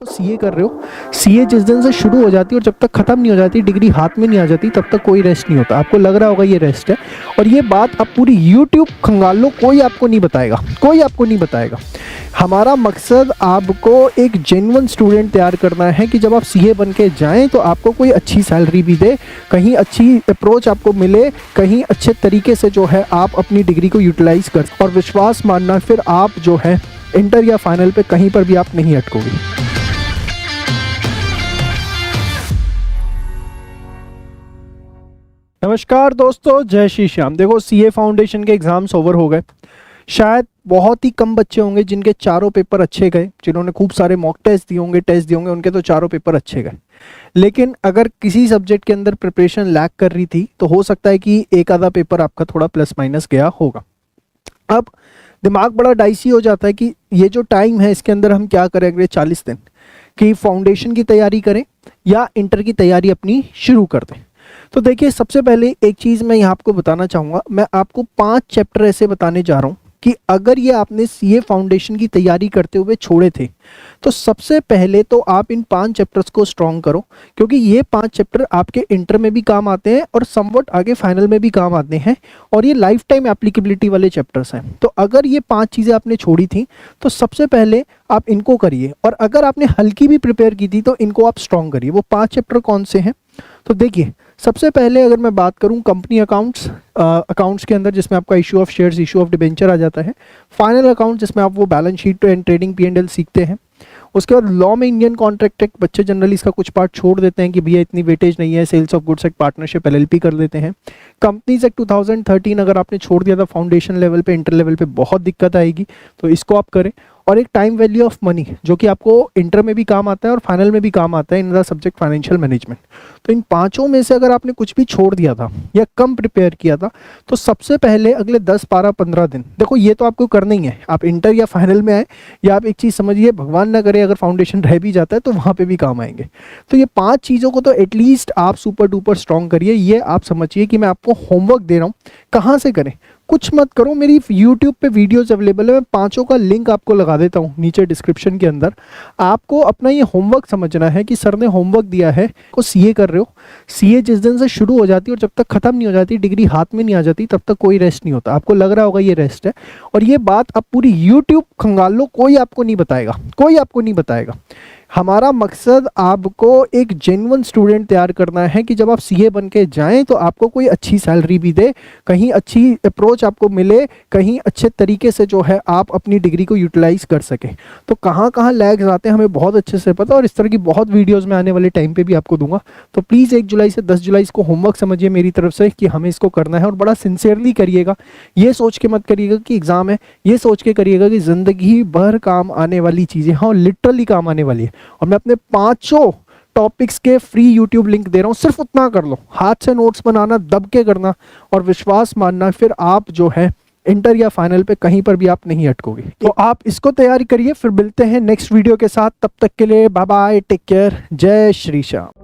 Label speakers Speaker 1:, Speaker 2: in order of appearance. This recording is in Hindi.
Speaker 1: सीए कर रहे हो, सीए जिस दिन से शुरू हो जाती है और जब तक खत्म नहीं हो जाती, डिग्री हाथ में नहीं आ जाती, तब तक कोई रेस्ट नहीं होता। आपको लग रहा होगा ये रेस्ट है, और ये बात आप पूरी यूट्यूब खंगाल लो, कोई आपको नहीं बताएगा, कोई आपको नहीं बताएगा। हमारा मकसद आपको एक जेन्युइन स्टूडेंट तैयार करना है कि जब आप सीए बन के जाएँ तो आपको कोई अच्छी सैलरी भी दे, कहीं अच्छी अप्रोच आपको मिले, कहीं अच्छे तरीके से जो है आप अपनी डिग्री को यूटिलाइज कर, और विश्वास मानना फिर आप जो है इंटर या फाइनल पे कहीं पर भी आप नहीं अटकोगे। नमस्कार दोस्तों, जय श्री श्याम। देखो, सीए फाउंडेशन के एग्ज़ाम्स ओवर हो गए। शायद बहुत ही कम बच्चे होंगे जिनके चारों पेपर अच्छे गए, जिन्होंने खूब सारे मॉक टेस्ट दिए होंगे, उनके तो चारों पेपर अच्छे गए। लेकिन अगर किसी सब्जेक्ट के अंदर प्रिपरेशन लैक कर रही थी तो हो सकता है कि एक आधा पेपर आपका थोड़ा प्लस माइनस गया होगा। अब दिमाग बड़ा डाइसी हो जाता है कि ये जो टाइम है इसके अंदर हम क्या करें अगले 40 दिन, कि फाउंडेशन की तैयारी करें या इंटर की तैयारी अपनी शुरू कर दें। तो देखिए, सबसे पहले एक चीज़ मैं यहाँ आपको बताना चाहूँगा। मैं आपको 5 चैप्टर ऐसे बताने जा रहा हूँ कि अगर ये आपने सीए फाउंडेशन की तैयारी करते हुए छोड़े थे तो सबसे पहले तो आप इन 5 चैप्टर्स को स्ट्रॉन्ग करो, क्योंकि ये 5 चैप्टर आपके इंटर में भी काम आते हैं और समवट आगे फाइनल में भी काम आते हैं, और ये लाइफ टाइम एप्लीकेबिलिटी वाले चैप्टर्स हैं। तो अगर ये 5 चीज़ें आपने छोड़ी थी तो सबसे पहले आप इनको करिए, और अगर आपने हल्की भी प्रिपेयर की थी तो इनको आप स्ट्रॉन्ग करिए। वो 5 चैप्टर कौन से हैं? तो देखिए, सबसे पहले अगर मैं बात करूं कंपनी अकाउंट्स के अंदर, जिसमें आपका issue of shares, issue of debenture आ जाता है। फाइनल अकाउंट, जिसमें आप वो balance sheet and trading P&L सीखते हैं। उसके बाद लॉ में इंडियन कॉन्ट्रैक्ट एक्ट, बच्चे जनरली इसका कुछ पार्ट छोड़ देते हैं कि भैया इतनी वेटेज नहीं है, sales of goods act, partnership LLP कर लेते हैं। कंपनीज एक्ट 2013 अगर आपने छोड़ दिया था फाउंडेशन लेवल पे, इंटर लेवल पे बहुत दिक्कत आएगी, तो इसको आप करें। और एक टाइम वैल्यू ऑफ मनी, जो कि आपको इंटर में भी काम आता है और फाइनल में भी काम आता है, in the subject financial management. तो इन 5 में से अगर आपने कुछ भी छोड़ दिया था या कम प्रिपेयर किया था तो सबसे पहले अगले 10, 12, 15 दिन, देखो ये तो आपको करना ही है। आप इंटर या फाइनल में आए, या आप एक चीज़ समझिए, भगवान ना करे अगर फाउंडेशन रह भी जाता है तो वहाँ पर भी काम आएंगे। तो ये 5 चीज़ों को तो एटलीस्ट आप सुपर डुपर स्ट्रॉन्ग करिए। ये आप समझिए कि मैं आपको होमवर्क दे रहा हूँ। कहाँ से करें? कुछ मत करो, मेरी YouTube पे वीडियोस अवेलेबल है, मैं 5 का लिंक आपको लगा देता हूँ नीचे डिस्क्रिप्शन के अंदर। आपको अपना ये होमवर्क समझना है कि सर ने होमवर्क दिया है, को सीए कर रहे हो, सीए जिस दिन से शुरू हो जाती है और जब तक खत्म नहीं हो जाती, डिग्री हाथ में नहीं आ जाती, तब तक कोई रेस्ट नहीं होता। आपको लग रहा होगा ये रेस्ट है, और ये बात आप पूरी यूट्यूब खंगाल लो, कोई आपको नहीं बताएगा, कोई आपको नहीं बताएगा। हमारा मकसद आपको एक जेन्युइन स्टूडेंट तैयार करना है कि जब आप सीए बन के जाएँ तो आपको कोई अच्छी सैलरी भी दे, कहीं अच्छी अप्रोच आपको मिले, कहीं अच्छे तरीके से जो है आप अपनी डिग्री को यूटिलाइज कर सकें। तो कहाँ कहाँ लैग्स आते हैं हमें बहुत अच्छे से पता, और इस तरह की बहुत वीडियोज़ मैं आने वाले टाइम पर भी आपको दूंगा। तो प्लीज़ 1 जुलाई से 10 जुलाई इसको होमवर्क समझिए मेरी तरफ से कि हमें इसको करना है, और बड़ा सिंसियरली करिएगा। ये सोच के मत करिएगा कि एग्ज़ाम है, ये सोच के करिएगा कि ज़िंदगी भर काम आने वाली चीज़ें, हाँ लिटरली काम आने वाली है। और मैं अपने 5 टॉपिक्स के फ्री यूट्यूब लिंक दे रहा हूँ, सिर्फ उतना कर लो। हाथ से नोट्स बनाना, दब के करना, और विश्वास मानना फिर आप जो है इंटर या फाइनल पे कहीं पर भी आप नहीं अटकोगे। तो आप इसको तैयारी करिए, फिर मिलते हैं नेक्स्ट वीडियो के साथ। तब तक के लिए बाय बाय, टेक केयर, जय श्री श्याम।